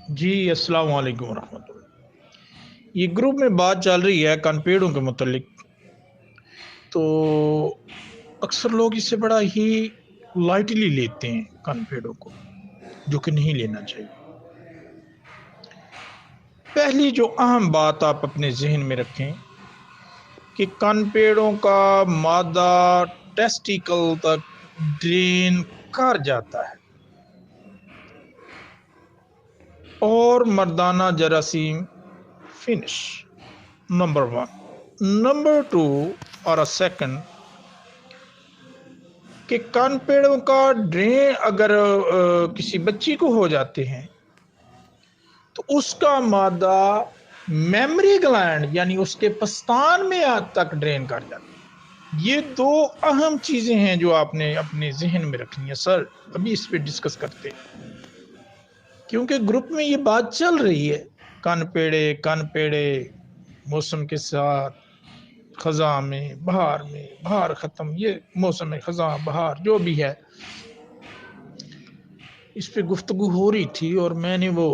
جی السلام علیکم ورحمۃ اللہ۔ یہ گروپ میں بات چل رہی ہے کن پیڑوں کے متعلق، تو اکثر لوگ اس سے بڑا ہی لائٹلی لیتے ہیں کن پیڑوں کو، جو کہ نہیں لینا چاہیے۔ پہلی جو اہم بات آپ اپنے ذہن میں رکھیں کہ کن پیڑوں کا مادہ ٹیسٹیکل تک ڈرین کر جاتا ہے اور مردانہ جراثیم فنش، نمبر 1۔ نمبر 2 اور سیکنڈ کہ کن پیڑوں کا ڈرین اگر کسی بچی کو ہو جاتے ہیں تو اس کا مادہ میمری گلینڈ یعنی اس کے پستان میں تک ڈرین کر جاتا ہے۔ یہ دو اہم چیزیں ہیں جو آپ نے اپنے ذہن میں رکھنی ہے۔ سر ابھی اس پہ ڈسکس کرتے ہیں کیونکہ گروپ میں یہ بات چل رہی ہے، کن پیڑے موسم کے ساتھ خزاں میں بہار ختم، یہ موسم خزاں بہار جو بھی ہے اس پہ گفتگو ہو رہی تھی اور میں نے وہ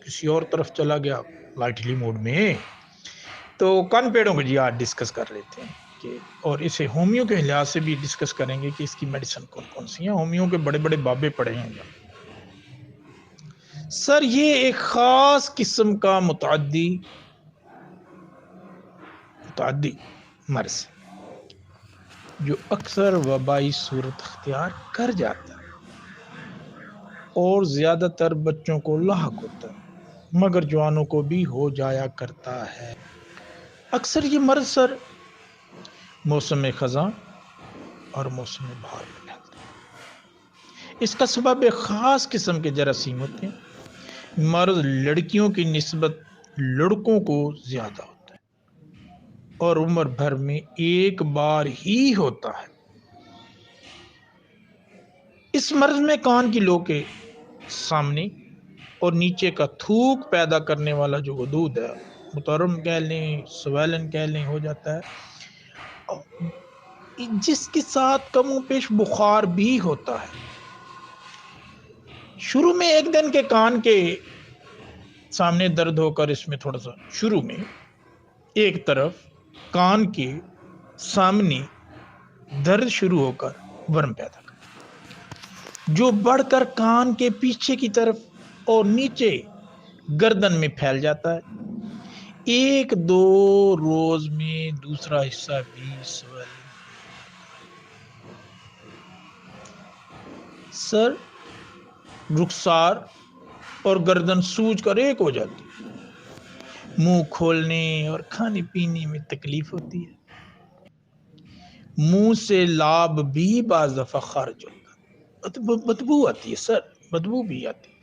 کسی اور طرف چلا گیا لائٹلی موڈ میں۔ تو کن پیڑوں کو جی آج ڈسکس کر لیتے ہیں کہ اور اسے ہومیو کے لحاظ سے بھی ڈسکس کریں گے کہ اس کی میڈیسن کون کون سی ہیں۔ ہومیو کے بڑے بڑے بابے پڑے ہیں گا۔ سر یہ ایک خاص قسم کا متعدی مرض جو اکثر وبائی صورت اختیار کر جاتا ہے اور زیادہ تر بچوں کو لاحق ہوتا ہے، مگر جوانوں کو بھی ہو جایا کرتا ہے۔ اکثر یہ مرض سر موسم خزاں اور موسم بہار میں پھیلتا ہے۔ اس کا سبب ایک خاص قسم کے جراثیم ہوتے ہیں۔ مرض لڑکیوں کی نسبت لڑکوں کو زیادہ ہوتا ہے اور عمر بھر میں ایک بار ہی ہوتا ہے۔ اس مرض میں کان کی لو کے سامنے اور نیچے کا تھوک پیدا کرنے والا جو غدود ہے، متورم کہہ لیں، سویلن کہہ لیں، ہو جاتا ہے، جس کے ساتھ کم و پیش بخار بھی ہوتا ہے۔ شروع میں ایک دن کے کان کے سامنے درد ہو کر اس میں تھوڑا سا شروع میں ایک طرف کان کے سامنے درد شروع ہو کر ورم پیدا کرتا، جو بڑھ کر کان کے پیچھے کی طرف اور نیچے گردن میں پھیل جاتا ہے۔ ایک دو روز میں دوسرا حصہ بھی سویلنگ۔ سر رخسار اور گردن سوج کر ایک ہو جاتی ہے۔ منہ کھولنے اور کھانے پینے میں تکلیف ہوتی ہے۔ منہ سے لاب بھی بعض دفعہ خارج ہوتا ہے، بدبو آتی ہے سر، بدبو بھی آتی ہے۔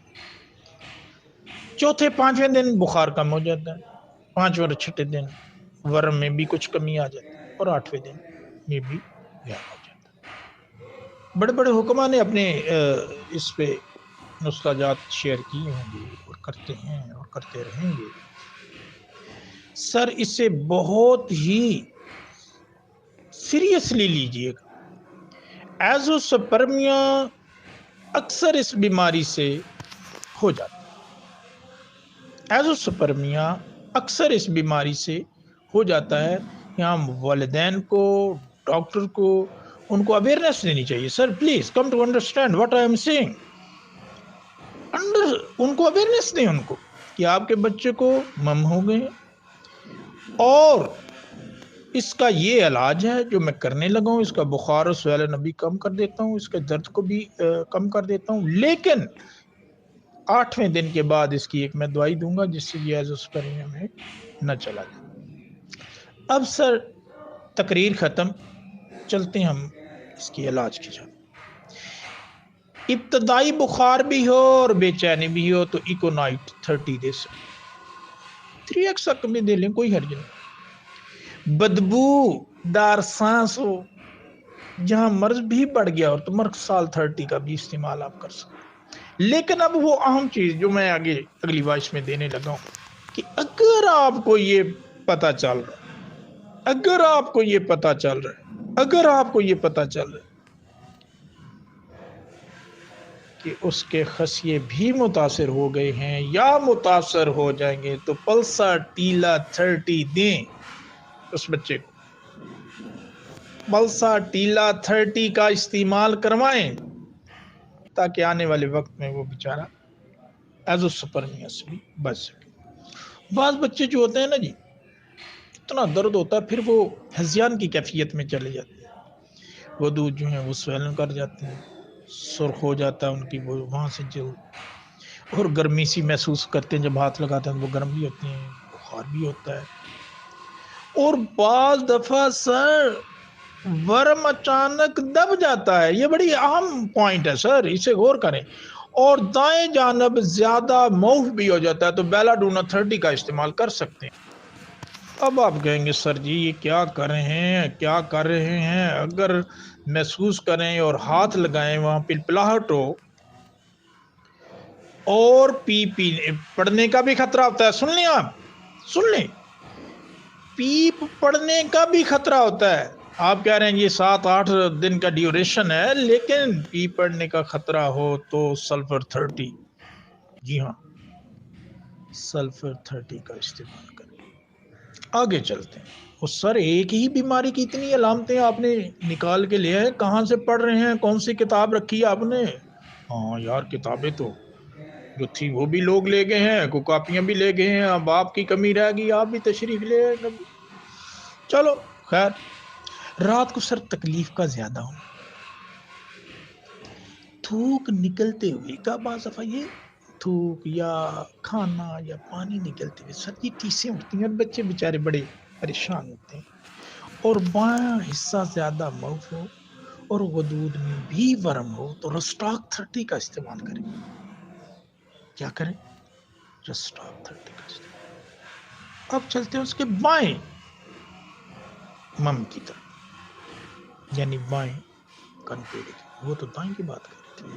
چوتھے پانچویں دن بخار کم ہو جاتا ہے، پانچویں اور چھٹے دن ورم میں بھی کچھ کمی آ جاتی ہے اور آٹھویں دن میں بھی غائب ہو جاتا ہے۔ بڑے بڑے حکماں نے اپنے اس پہ نسخہ جات شیئر کیے ہوں گے اور کرتے ہیں اور کرتے رہیں گے۔ سر اسے بہت ہی سیریسلی لیجئے گا۔ ایزوسپرمیا اکثر اس بیماری سے ہو جاتا ہے۔ ایزوسپرمیا اکثر اس بیماری سے ہو جاتا ہے۔ یہاں والدین کو، ڈاکٹر کو، ان کو اویئرنیس دینی چاہیے۔ Sir please come to understand what I am saying. ان کو اویئرنیس دیں، ان کو کہ آپ کے بچے کو مم ہو گئے اور اس کا یہ علاج ہے جو میں کرنے لگا ہوں۔ اس کا بخار اور سویلن ابھی کم کر دیتا ہوں، اس کے درد کو بھی کم کر دیتا ہوں، لیکن 8ویں دن کے بعد اس کی ایک میں دوائی دوں گا جس سے یہ ایزوسپرمیا میں نہ چلا جائے۔ اب سر تقریر ختم، چلتے ہیں ہم اس کی علاج کی جانب۔ ابتدائی بخار بھی ہو اور بے چینی بھی ہو تو ایکونائٹ 30 days 3x تک بھی دے لیں، کوئی حرج نہیں۔ بدبو دار سانس ہو، جہاں مرض بھی بڑھ گیا اور تو مرک سال 30 کا بھی استعمال آپ کر سکتے۔ لیکن اب وہ اہم چیز جو میں آگے اگلی وائس میں دینے لگا ہوں کہ اگر آپ کو یہ پتا چل رہا ہے، اگر آپ کو یہ پتا چل رہا ہے کہ اس کے خصیے بھی متاثر ہو گئے ہیں یا متاثر ہو جائیں گے تو پلسا ٹیلا 30 دیں اس بچے کو، پلسا ٹیلا 30 کا استعمال کروائیں تاکہ آنے والے وقت میں وہ بیچارہ ایزوسپرمیا سے بھی بچ سکے۔ بعض بچے جو ہوتے ہیں نا جی، اتنا درد ہوتا ہے پھر وہ ہذیان کی کیفیت میں چلے جاتے ہیں، وہ دودھ جو ہیں وہ سویلن کر جاتے ہیں، سرخ ہو جاتا ہے ان کی وہ وہاں سے جلد، اور گرمی سی محسوس کرتے ہیں، جب ہاتھ لگاتے ہیں وہ گرم بھی ہوتے ہیں، بخار بھی ہوتا ہے، اور بعض دفعہ سر ورم اچانک دب جاتا ہے۔ یہ بڑی اہم پوائنٹ ہے سر، اسے غور کریں، اور دائیں جانب زیادہ موف بھی ہو جاتا ہے تو بیلا ڈونا 30 کا استعمال کر سکتے ہیں۔ اب آپ کہیں گے سر جی یہ کیا کر رہے ہیں، اگر محسوس کریں اور ہاتھ لگائیں وہاں پلپلاہٹ ہو اور پی پڑنے کا بھی خطرہ ہوتا ہے، سن لیں پیپ پڑنے کا بھی خطرہ ہوتا ہے۔ آپ کہہ رہے ہیں یہ 7-8 دن کا ڈیوریشن ہے، لیکن پیپ پڑنے کا خطرہ ہو تو سلفر 30، جی ہاں سلفر 30 کا استعمال کریں۔ آگے چلتے ہیں۔ وہ سر ایک ہی بیماری کی اتنی علامتیں آپ نے نکال کے لے آئے، کہاں سے پڑھ رہے ہیں، کون سی کتاب رکھی ہے آپ نے؟ ہاں یار کتابیں تو جو تھی وہ بھی لوگ لے گئے ہیں، کو کاپیاں بھی لے گئے ہیں، اب آپ کی کمی رہ گئی، آپ بھی تشریف لے آئے کبھی۔ چلو خیر، رات کو سر تکلیف کا زیادہ ہونا، تھوک نکلتے ہوئے کا بعض دفعہ یہ تھوک یا کھانا یا پانی نکلتے ہوئے سر یہ ٹیسیں اٹھتی ہیں اور بچے بیچارے بڑے پریشان ہوتے ہیں، اور بایاں حصہ زیادہ موف ہو اور غدود میں بھی ورم ہو تو رسٹاک 30 کا استعمال کریں۔ کیا کریں؟ رسٹاک 30 کا استعمال۔ اب چلتے ہیں اس کے بائیں مم کی طرف، یعنی بائیں کن پیڑے کی، وہ تو دائیں کی بات کر رہے تھے،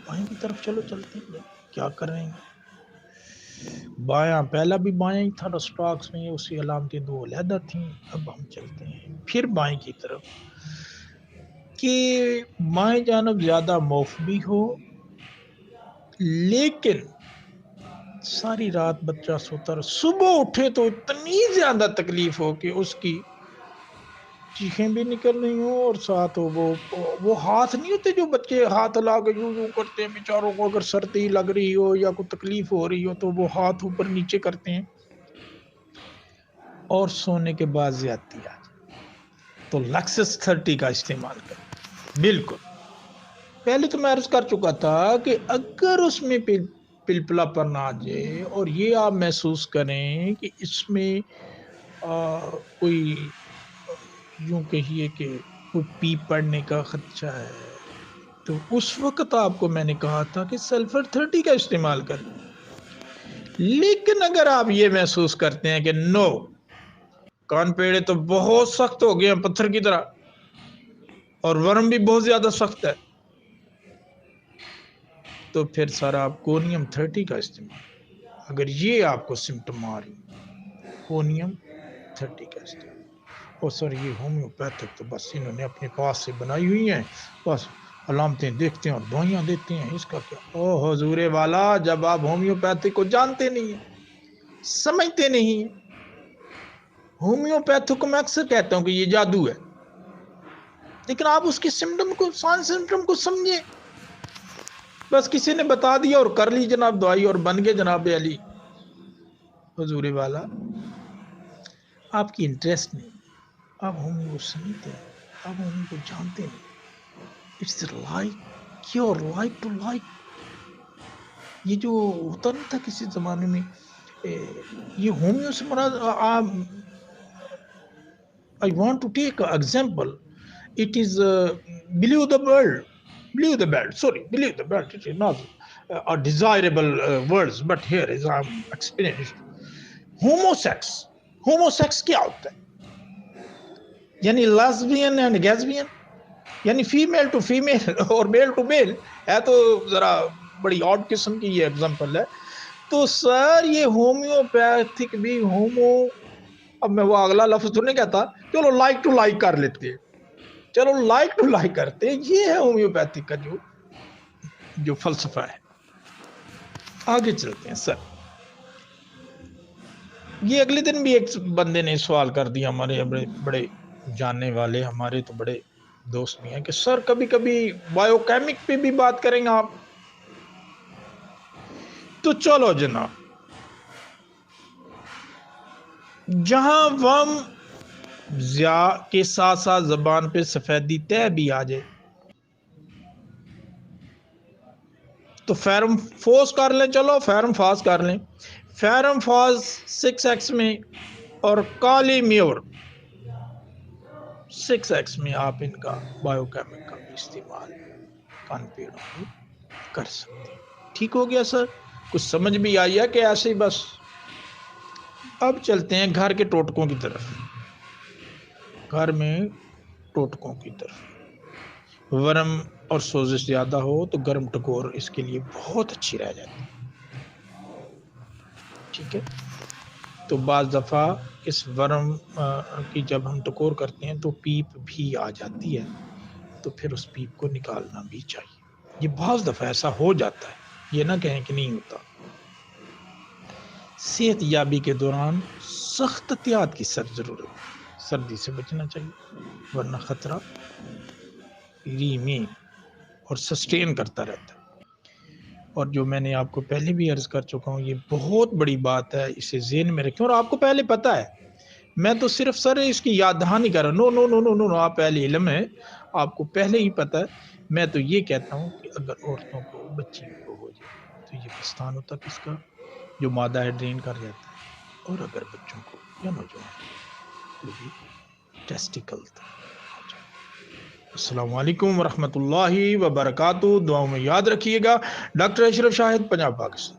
بائیں کی طرف چلو چلتے ہیں، کیا کر رہے ہیں؟ بایاں پہلا بھی بایاں ہی تھا رسٹاکس میں، اسی علامتیں 2 علیحدہ تھیں، اب ہم چلتے ہیں پھر بائیں کی طرف کہ بائیں جانب زیادہ موف بھی ہو، لیکن ساری رات بچہ سوتا رہے، صبح اٹھے تو اتنی زیادہ تکلیف ہو کہ اس کی چیخیں بھی نکل رہی ہوں، اور ساتھ وہ ہاتھ نہیں ہوتے جو بچے ہاتھ لا کے یوں کرتے ہیں، بیچاروں کو اگر سردی لگ رہی ہو یا کوئی تکلیف ہو رہی ہو تو وہ ہاتھ اوپر نیچے کرتے ہیں، اور سونے کے بعد زیادتی آ جائے تو لکسس 30 کا استعمال کریں۔ بالکل پہلے تو میں عرض کر چکا تھا کہ اگر اس میں پلپلا پن آ جائے اور یہ آپ محسوس کریں کہ اس میں کوئی یوں کہیے کہ کوئی پی پڑنے کا خدشہ ہے، تو اس وقت آپ کو میں نے کہا تھا کہ سلفر 30 کا استعمال کریں۔ لیکن اگر آپ یہ محسوس کرتے ہیں کہ نو کان پیڑے تو بہت سخت ہو گئے ہیں پتھر کی طرح اور ورم بھی بہت زیادہ سخت ہے، تو پھر سر آپ کونیم 30 کا استعمال، اگر یہ آپ کو سمٹم آ رہی کونیم 30 کا استعمال۔ اور سر یہ ہومیوپیتھک تو بس انہوں نے اپنے پاس سے بنائی ہوئی ہیں، بس علامتیں دیکھتے ہیں اور دوائیاں دیتے ہیں، اس کا کیا؟ او حضور والا، جب آپ ہومیوپیتھک کو جانتے نہیں ہیں، سمجھتے نہیں ہیں، ہومیوپیتھک کو میں اکثر کہتا ہوں کہ یہ جادو ہے، لیکن آپ اس کے سمٹم کو، سمٹم کو سمجھیں، بس کسی نے بتا دیا اور کر لی جناب دوائی اور بن گئے جناب علی۔ حضور والا آپ کی انٹرسٹ نہیں، آپ ہومیو کو سمجھتے ہیں، آپ ہومیو کو جانتے نہیں، it's like your like to like. یہ جو ہوتا نہیں تھا کسی زمانے میں، یہ ہومیو سے مراد I want to take an example. It is below the belt. Sorry, below the belt. It is not a desirable words, but here is I'm experienced. Homosex کیا ہوتا ہے؟ یعنی lesbian and lesbian، یعنی female to female اور میل to میل ہے، تو ذرا بڑی آڈ قسم کی یہ ایگزامپل ہے۔ تو سر یہ ہومیوپیتھک بھی اب میں وہ اگلا لفظ تو نہیں کہتا، چلو لائک ٹو لائک کر لیتے ہیں، چلو لائک ٹو لائک کرتے ہیں، یہ ہے ہومیوپیتھک کا جو جو فلسفہ ہے. آگے چلتے ہیں سر. یہ اگلے دن بھی ایک بندے نے سوال کر دیا، ہمارے بڑے جاننے والے، ہمارے تو بڑے دوست بھی ہیں، کہ سر کبھی کبھی بایو کیمک پہ بھی بات کریں گے آپ؟ تو چلو جناب، جہاں ورم کے ساتھ ساتھ زبان پہ سفیدی طے بھی آ جائے تو فیرم فوز کر لیں. چلو فیرم فاز کر لیں. فیرم فاز 6x میں اور کالی میور 6x میں آپ ان کا بایو کیمک کا بھی استعمال کان پیڑوں میں کر سکتے ہیں. ٹھیک ہو گیا سر؟ کچھ سمجھ بھی آئی ہے کہ ایسے ہی بس؟ اب چلتے ہیں گھر کے ٹوٹکوں کی طرف. گھر میں ٹوٹکوں کی طرف. ورم اور سوزش زیادہ ہو تو گرم ٹکور اس کے لیے بہت اچھی رہ جاتی ہے. ٹھیک ہے. تو بعض دفعہ اس ورم کی جب ہم ٹکور کرتے ہیں تو پیپ بھی آ جاتی ہے، تو پھر اس پیپ کو نکالنا بھی چاہیے. یہ بعض دفعہ ایسا ہو جاتا ہے، یہ نہ کہیں کہ نہیں ہوتا. صحت یابی کے دوران سخت احتیاط کی ضرورت ہے. سردی سے بچنا چاہیے ورنہ خطرہ ریمین اور سسٹین کرتا رہتا ہے. اور جو میں نے آپ کو پہلے بھی عرض کر چکا ہوں، یہ بہت بڑی بات ہے، اسے ذہن میں رکھیں. اور آپ کو پہلے پتا ہے، میں تو صرف سر اس کی یاد دہانی کر رہا ہوں. نو نو نو نو نو نو، آپ پہلے علم ہے، آپ کو پہلے ہی پتا ہے. میں تو یہ کہتا ہوں کہ اگر عورتوں کو، بچیوں کو ہو جائے تو یہ پستان ہوتا کس کا؟ جو مادہ ہے ڈرین کر جاتا ہے. اور اگر بچوں کو یا نوجوان کو یہ ٹیسٹیکل تک ہو جائے. السلام علیکم ورحمۃ اللہ وبرکاتہ. دعاؤں میں یاد رکھیے گا. ڈاکٹر اشرف شاہد، پنجاب، پاکستان.